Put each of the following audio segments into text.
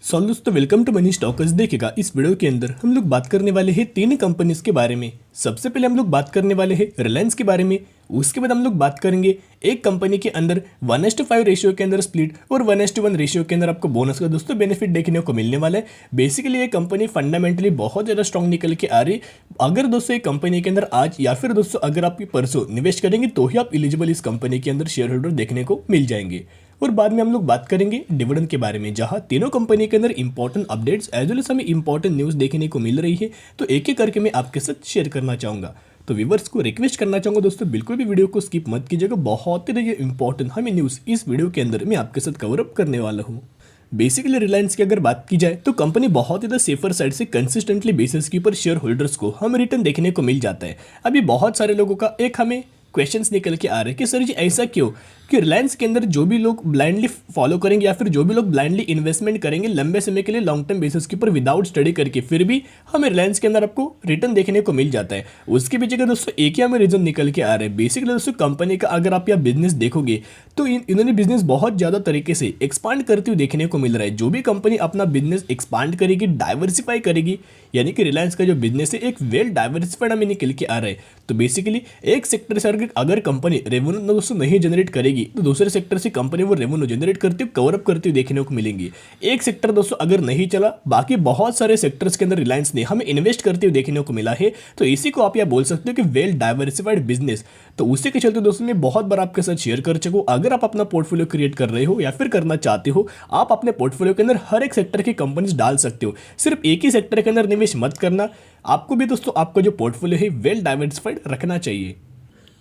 दोस्तों welcome to money stalkers. देखिएगा इस वीडियो के अंदर हम लोग बात करने वाले हैं तीन कंपनीज के बारे में। सबसे पहले हम लोग बात करने वाले हैं रिलायंस के बारे में। उसके बाद हम लोग बात करेंगे एक कंपनी के अंदर 1:5 रेशियो के अंदर स्प्लिट और 1:1 रेशियो के अंदर आपको बोनस का दोस्तों बेनिफिट देखने को मिलने वाला है। बेसिकली ये कंपनी फंडामेंटली बहुत ज़्यादा स्ट्रॉन्ग निकल के आ रही। अगर दोस्तों ये कंपनी के अंदर आज या फिर दोस्तों अगर आप परसों निवेश करेंगे तो ही आप एलिजिबल इस कंपनी के अंदर शेयर होल्डर देखने को मिल जाएंगे। और बाद में हम लोग बात करेंगे डिविडेंड के बारे में, जहां तीनों कंपनी के अंदर important updates as well as हमें इंपॉर्टेंट न्यूज़ देखने को मिल रही है। तो एक एक करके मैं आपके साथ शेयर करना चाहूँगा। तो व्यूअर्स को रिक्वेस्ट करना चाहूँगा दोस्तों बिल्कुल भी वीडियो को स्किप मत कीजिएगा। बहुत ही ये इंपॉर्टेंट हमें न्यूज़ इस वीडियो के अंदर मैं आपके साथ कवर अप करने वाला हूँ। बेसिकली रिलायंस की अगर बात की जाए तो कंपनी बहुत ही ज़्यादा सेफर साइड से कंसिस्टेंटली बेसिस के ऊपर शेयर होल्डर्स को हम रिटर्न देखने को मिल जाता है। अभी बहुत सारे लोगों का एक हमें क्वेश्चंस निकल के आ रहे हैं कि सर जी ऐसा क्यों कि रिलायंस के अंदर जो भी लोग ब्लाइंडली फॉलो करेंगे या फिर जो भी लोग ब्लाइंडली इन्वेस्टमेंट करेंगे लंबे समय के लिए लॉन्ग टर्म बेसिस के ऊपर विदाउट स्टडी करके फिर भी हमें रिलायंस के अंदर आपको रिटर्न देखने को मिल जाता है। उसके पीछे का दोस्तों एक ही हमें रीजन निकल के आ रहे हैं। बेसिकली दोस्तों कंपनी का अगर आप यह बिजनेस देखोगे तो इन्होंने बिजनेस बहुत ज़्यादा तरीके से एक्सपांड करते हुए देखने को मिल रहा है। जो भी कंपनी अपना बिजनेस एक्सपांड करेगी, डाइवर्सिफाई करेगी, यानी कि रिलायंस का जो बिजनेस है एक वेल डाइवर्सिफाइड हमें निकल के आ रहा है। तो बेसिकली एक सेक्टर से अगर कंपनी रेवेन्यू दोस्तों नहीं जनरेट करेगी तो दूसरे सेक्टर से कंपनी वो रेवेन्यू जनरेट करती हुई कवर अप करती हुई देखने को मिलेंगी। एक सेक्टर दोस्तों अगर नहीं चला, बाकी बहुत सारे सेक्टर्स के अंदर रिलायंस ने हमें इन्वेस्ट करते हुए देखने को मिला है। तो इसी को आप यह बोल सकते हो कि वेल डाइवर्सिफाइड बिजनेस। तो उसी के चलते दोस्तों मैं बहुत बार आपके साथ शेयर कर चुका हूं, अगर आप अपना पोर्टफोलियो क्रिएट कर रहे हो या फिर करना चाहते हो, आप अपने पोर्टफोलियो के अंदर हर एक सेक्टर की कंपनीज डाल सकते हो। सिर्फ एक ही सेक्टर के अंदर निवेश मत करना। आपको भी दोस्तों आपका जो पोर्टफोलियो है वेल डाइवर्सिफाइड रखना चाहिए।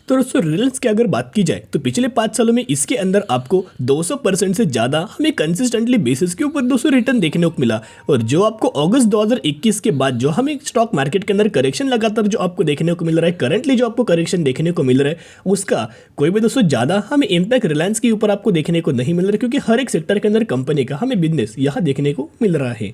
तो दोस्तों रिलायंस की अगर बात की जाए तो पिछले 5 सालों में इसके अंदर आपको 200% से ज़्यादा हमें कंसिस्टेंटली बेसिस के ऊपर दोस्तों रिटर्न देखने को मिला। और जो आपको अगस्त 2021 के बाद जो हमें स्टॉक मार्केट के अंदर करेक्शन लगातार जो आपको देखने को मिल रहा है, करंटली जो आपको करेक्शन देखने को मिल रहा है उसका कोई भी दोस्तों ज़्यादा हमें इम्पैक्ट रिलायंस के ऊपर आपको देखने को नहीं मिल रहा है, क्योंकि हर एक सेक्टर के अंदर कंपनी का हमें बिजनेस यहाँ देखने को मिल रहा है।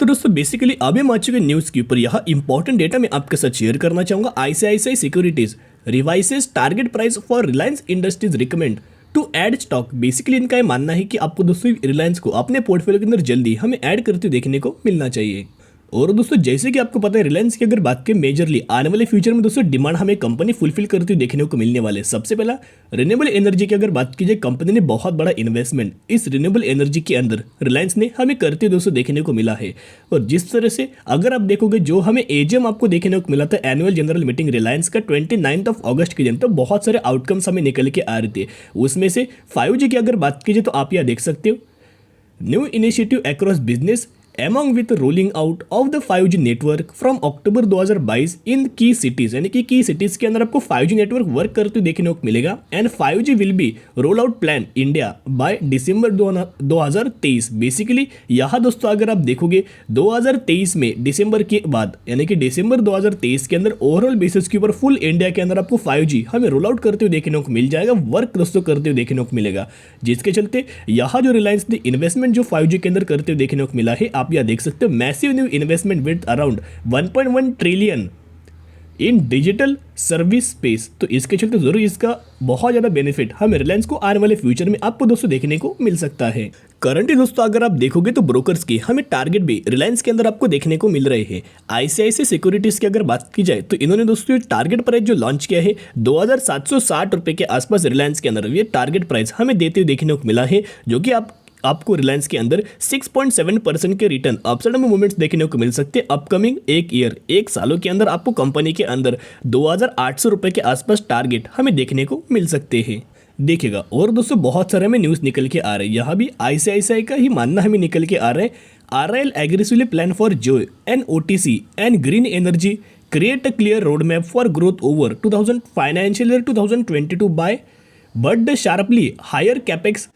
तो दोस्तों बेसिकली अभी हम आ चुके न्यूज़ के ऊपर। यहाँ इंपॉर्टेंट डेटा मैं आपके साथ शेयर करना चाहूँगा। ICICI securities revises target price for Reliance Industries recommend to add stock. Basically इनका ये मानना है कि आपको दोस्तों रिलायंस को अपने पोर्टफोलियो के अंदर जल्दी हमें ऐड करते देखने को मिलना चाहिए। और दोस्तों जैसे कि आपको पता है रिलायंस की अगर बात करें मेजरली आने वाले फ्यूचर में दोस्तों डिमांड हमें कंपनी फुलफिल करती हुई देखने को मिलने वाले। सबसे पहला रिन्यूएबल एनर्जी की अगर बात की जाए, कंपनी ने बहुत बड़ा इन्वेस्टमेंट इस रिन्यूएबल एनर्जी के अंदर रिलायंस ने हमें करते हुए दोस्तों देखने को मिला है। और जिस तरह से अगर आप देखोगे जो हमें AGM आपको देखने को मिला था एनुअल जनरल मीटिंग रिलायंस का 29 अगस्त के दिन, तो बहुत सारे आउटकम्स हमें निकल के आ रहे थे। उसमें से 5G की अगर बात कीजिए तो आप यह देख सकते हो new initiative across business among with rolling out of the 5G network from October 2022 इन की सिटीज, यानी कि की सिटीज के अंदर आपको 5G नेटवर्क वर्क करते हुए देखने को मिलेगा। And 5G will be roll out plan India by December 2023। Basically यहाँ दोस्तों अगर आप देखोगे 2023 में दिसंबर के बाद, यानी कि दिसंबर 2023 के अंदर ओवरऑल बेसिस के ऊपर फुल इंडिया के अंदर आपको 5G हमें रोल आउट करते हुए देखने को मिल जाएगा, वर्क दोस्तों करते हुए देखने को मिलेगा। जिसके चलते यहाँ जो रिलायंस ने इन्वेस्टमेंट जो 5G के अंदर करते हुए देखने को मिला है, आप यह देख सकते हो massive new investment with around 1.1 trillion in digital service space. तो इसके चलते जरूर इसका बहुत ज़्यादा बेनिफिट हमें रिलायंस को आने वाले फ्यूचर में आपको दोस्तों देखने को मिल सकता है। करंटली दोस्तों अगर आप देखोगे तो ब्रोकर्स की हमें टारगेट भी रिलायंस के अंदर आपको देखने को मिल रहे हैं। ICICI सिक्योरिटीज की अगर बात की जाए तो इन्होंने दोस्तों टारगेट प्राइस जो लॉन्च किया है 2760 रुपये के आसपास रिलायंस के अंदर ये टारगेट प्राइस हमें देते हुए देखने को मिला है, जो कि आपको रिलायंस के अंदर 6.7% के रिटर्न अपसाइड में मूवमेंट्स देखने को मिल सकते हैं अपकमिंग एक सालों के अंदर। आपको कंपनी के अंदर 2800 रुपये के आसपास टारगेट हमें देखने को मिल सकते हैं। देखिएगा और दोस्तों बहुत सारे हमें न्यूज़ निकल के आ रहे हैं। यहाँ भी ICICI का ही मानना हमें निकल के आ रहा है। RIL aggressively plan for Jio and OTC and green energy create a clear road map for growth over 2000 year 2022 by but the sharply higher capex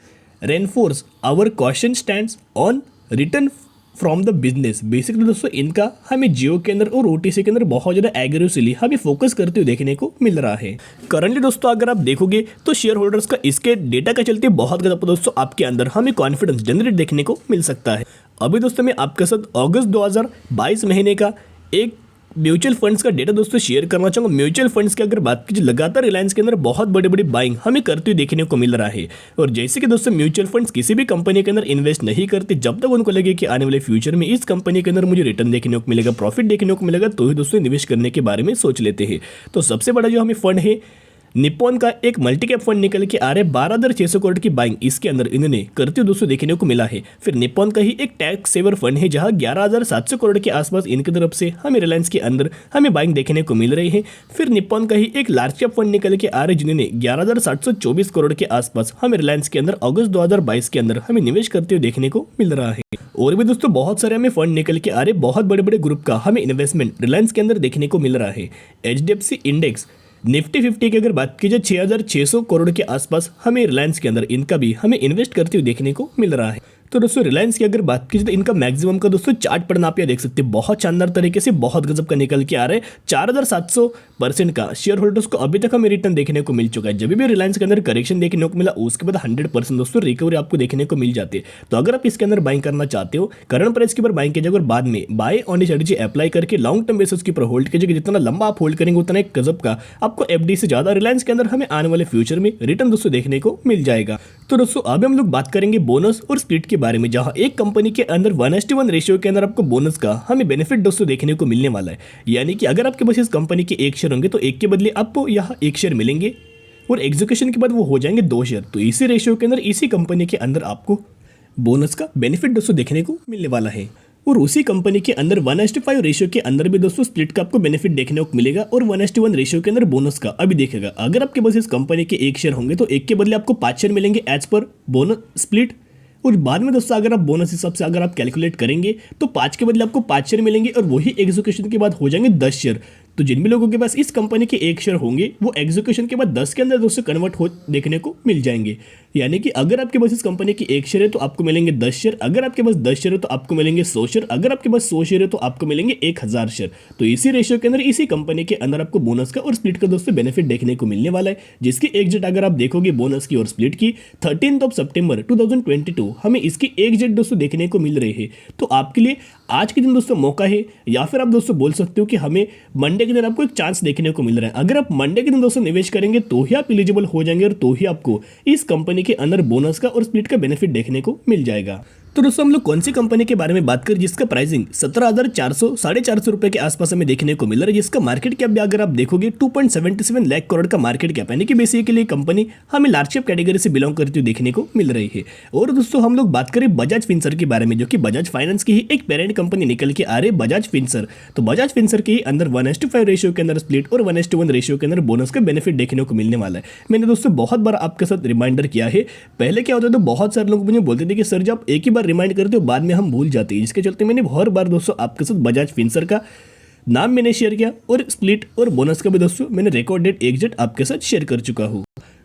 reinforce our question stands on return from the business. Basically दोस्तों इनका हमें जियो के अंदर और OTC के अंदर बहुत ज़्यादा एग्रेसिवली हमें फोकस करते हुए देखने को मिल रहा है। करंटली दोस्तों अगर आप देखोगे तो शेयर होल्डर्स का इसके डेटा का चलते बहुत ज़्यादा दोस्तों आपके अंदर हमें कॉन्फिडेंस जनरेट देखने को मिल सकता है। अभी दोस्तों मैं आपके साथ अगस्त 2022 महीने का एक म्यूचुअल फंड्स का डेटा दोस्तों शेयर करना चाहूंगा। म्यूचुअल फंड्स की अगर बात कीजिए, लगातार रिलायंस के अंदर बहुत बड़ी बड़ी बाइंग हमें करते हुए देखने को मिल रहा है। और जैसे कि दोस्तों म्यूचुअल फंड्स किसी भी कंपनी के अंदर इन्वेस्ट नहीं करते जब तक उनको लगे कि आने वाले फ्यूचर में इस कंपनी के अंदर मुझे रिटर्न देखने को मिलेगा, प्रॉफिट देखने को मिलेगा, तो ही दोस्तों निवेश करने के बारे में सोच लेते हैं। तो सबसे बड़ा जो हमें फंड है निप्पॉन का एक मल्टी कैप फंड निकल के आ रहे 12,600 करोड़ की बाइंग इसके अंदर इन्होंने करते हुए दोस्तों देखने को मिला है। फिर निप्पॉन का ही एक टैक्स सेवर फंड है जहां 11,700 करोड़ के आसपास इनकी तरफ से हमें रिलायंस के अंदर हमें बाइंग देखने को मिल रही है। फिर निप्पॉन का ही एक लार्ज कैप फंड निकल के आ रहे जिन्होंने 11,724 करोड़ के आसपास हमें रिलायंस के अंदर अगस्त 2022 के अंदर हमें निवेश करते हुए देखने को मिल रहा है। और भी दोस्तों बहुत सारे हमें फंड निकल के आ रहे बहुत बड़े बड़े ग्रुप का हमें इन्वेस्टमेंट रिलायंस के अंदर देखने को मिल रहा है। HDFC इंडेक्स निफ्टी 50 की अगर बात की जाए 6,600 करोड़ के आसपास हमें रिलायंस के अंदर इनका भी हमें इन्वेस्ट करते हुए देखने को मिल रहा है। तो दोस्तों रिलायंस की अगर बात की जाए तो इनका मैक्सिमम का दोस्तों चार्ट पढ़ना आप यहाँ देख सकते हैं, बहुत शानदार तरीके से बहुत गजब का निकल के आ रहा है। 4,700% का शेयर होल्डर्स को अभी तक हमें रिटर्न देखने को मिल चुका है। जब भी रिलायंस के अंदर करेक्शन देखने को मिला उसके बाद 100% दोस्तों रिकवरी आपको देखने को मिल जाती है। तो अगर आप इसके अंदर बाइंग करना चाहते हो करंट प्राइस के ऊपर बाइंग कीजिए और बाद में बाय ऑन स्ट्रेटजी अप्लाई करके लॉन्ग टर्म बेसिस के ऊपर होल्ड कीजिएगा। जितना लंबा आप होल्ड करेंगे उतना एक गजब का आपको FD से ज्यादा रिलायंस के अंदर हमें आने वाले फ्यूचर में रिटर्न दोस्तों देखने को मिल जाएगा। तो दोस्तों अब हम लोग बात करेंगे बोनस और स्प्लिट के बारे में, जहां एक कंपनी के अंदर 1:1 रेशियो के अंदर आपको बोनस का हमें बेनिफिट दोस्तों देखने को मिलने वाला है। यानी कि अगर आपके पास इस कंपनी के 1 शेयर होंगे तो 1 के बदले आपको यहाँ 1 शेयर मिलेंगे और एग्जीक्यूशन के बाद वो हो जाएंगे 2 शेयर। तो इसी रेशियो के अंदर इसी कंपनी के अंदर आपको बोनस का बेनिफिट दोस्तों देखने को मिलने वाला है। और उसी कंपनी के अंदर 1:5 रेशियो के अंदर भी दोस्तों स्प्लिट का आपको बेनिफिट देखने को मिलेगा और 1:1 रेशियो के अंदर बोनस का अभी देखेगा। अगर आपके पास इस कंपनी के 1 शेयर होंगे तो 1 के बदले आपको 5 शेयर मिलेंगे एज पर बोनस स्प्लिट। और बाद में दोस्तों अगर आप बोनस हिसाब से अगर आप कैलकुलेट करेंगे तो 5 के बदले आपको 5 शेयर मिलेंगे और वही एग्जीक्यूशन के बाद हो जाएंगे 10 शेयर। तो जिन भी लोगों के पास इस कंपनी के 1 शेयर होंगे वो एग्जीक्यूशन के बाद 10 के अंदर दोस्तों कन्वर्ट हो देखने को मिल जाएंगे। यानी कि अगर आपके पास इस कंपनी की 1 शेयर है तो आपको मिलेंगे 10 शेयर, अगर आपके पास 10 शेयर है तो आपको मिलेंगे 100 शेयर, अगर आपके पास 100 शेयर है तो आपको मिलेंगे 1000 शेयर। तो इसी रेशियो के अंदर इसी कंपनी के अंदर आपको बोनस का और स्प्लिट का दोस्तों बेनिफिट देखने को मिलने वाला है, जिसकी एग्जिट अगर आप देखोगे बोनस की और स्प्लिट की 13 सितंबर 2022 हमें इसकी एग्जिट दोस्तों देखने को मिल रही है। तो आपके लिए आज के दिन दोस्तों मौका है, या फिर आप दोस्तों बोल सकते हो कि हमें मंडे के दिन आपको एक चांस देखने को मिल रहा है। अगर आप मंडे के दिन दोस्तों निवेश करेंगे तो ही आप एलिजिबल हो जाएंगे और तो ही आपको इस कंपनी के अंदर बोनस का और स्प्लिट का बेनिफिट देखने को मिल जाएगा। तो दोस्तों हम लोग कौन सी कंपनी के बारे में बात करें जिसका प्राइसिंग 17,400 450 रुपए के आसपास हमें देखने को मिल रहा है, जिसका मार्केट कैप भी अगर आप देखोगे 2.77 लाख करोड़ का मार्केट कैप, यानी कि बेसिकली कंपनी हमें लार्ज कैप कैटेगरी से बिलोंग करती हुई देखने को मिल रही है। और दोस्तों हम लोग बात करें बजाज फिनसर्व के बारे में, जो कि बजाज फाइनेंस की ही एक पेरेंट कंपनी निकल के आ रही है बजाज फिनसर्व। तो बजाज फिनसर्व के अंदर 1:5 रेशियो के अंदर स्प्लिट और 1:1 रेशियो के अंदर बोनस का बेनिफिट देखने को मिलने वाला है। मैंने दोस्तों बहुत बार आपके साथ रिमाइंडर किया है। पहले क्या होता था, बहुत सारे लोग मुझे बोलते थे कि सर जब एक ही बार रिमाइंड करते हो बाद में हम भूल जाते हैं, जिसके चलते मैंने हर बार दोस्तों आपके साथ बजाज फिनसर्व का नाम मैंने शेयर किया और स्प्लिट और बोनस का भी दोस्तों मैंने रिकॉर्ड डेट एग्जिट आपके साथ शेयर कर चुका हूं।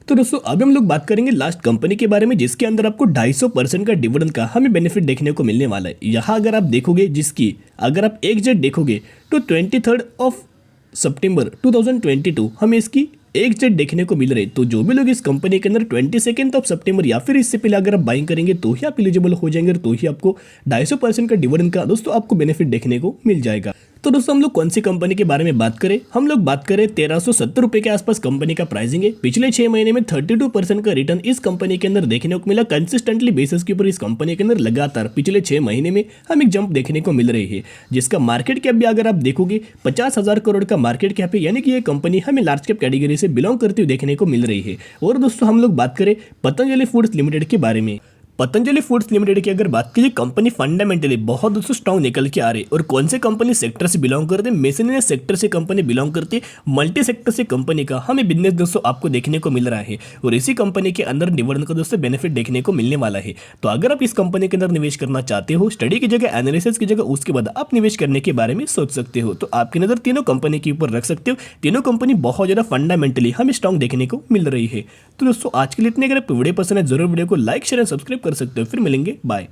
तो दोस्तों अब हम लोग बात करेंगे लास्ट कंपनी के बारे में, जिसके अंदर आपको 250% का डिविडेंड का हमें बेनिफिट देखने को मिलने वाला है। यहाँ अगर आप देखोगे, जिसकी अगर आप एग्जिट देखोगे तो 23 सितंबर 2022 हमें इसकी एग्जिट देखने को मिल रही है। तो जो भी लोग इस कंपनी के अंदर 22 सितंबर या फिर इससे पहले अगर आप बाइंग करेंगे तो ही आप एलिजिबल हो जाएंगे और तो ही आपको 250% का डिविडेंड का दोस्तों आपको बेनिफिट देखने को मिल जाएगा। तो दोस्तों हम लोग कौन सी कंपनी के बारे में बात करें, हम लोग बात करें 1370 रुपए के आसपास कंपनी का प्राइसिंग है। पिछले 6 महीने में 32% का रिटर्न इस कंपनी के अंदर देखने को मिला। कंसिस्टेंटली बेसिस के ऊपर इस कंपनी के अंदर लगातार पिछले 6 महीने में हमें एक जंप देखने को मिल रही है, जिसका मार्केट कैप भी अगर आप देखोगे 50,000 करोड़ का मार्केट कैप है। यानी कि ये कंपनी हमें लार्ज कैप कैटेगरी से बिलोंग करती हुई देखने को मिल रही है। और दोस्तों हम लोग बात करें पतंजलि फूड्स लिमिटेड के बारे में। पतंजलि फूड्स लिमिटेड की अगर बात कीजिए, कंपनी फंडामेंटली बहुत दोस्तों स्ट्रॉन्ग निकल के आ रही है। और कौन से कंपनी सेक्टर से बिलोंग करते हैं, मेसनरी सेक्टर से कंपनी बिलोंग करती है। मल्टी सेक्टर से कंपनी का हमें बिजनेस दोस्तों आपको देखने को मिल रहा है और इसी कंपनी के अंदर डिविडेंड का दोस्तों बेनिफिट देखने को मिलने वाला है। तो अगर आप इस कंपनी के अंदर निवेश करना चाहते हो, स्टडी की जगह एनालिसिस की जगह, उसके बाद आप निवेश करने के बारे में सोच सकते हो। तो आपकी नजर तीनों कंपनी के ऊपर रख सकते हो। तीनों कंपनी बहुत ज्यादा फंडामेंटली हमें स्ट्रॉन्ग देखने को मिल रही है। तो दोस्तों आज के लिए इतने, अगर आपको वीडियो पसंद है जरूर वीडियो को लाइक शेयर एंड सब्सक्राइब कर सकते हो। फिर मिलेंगे, बाय।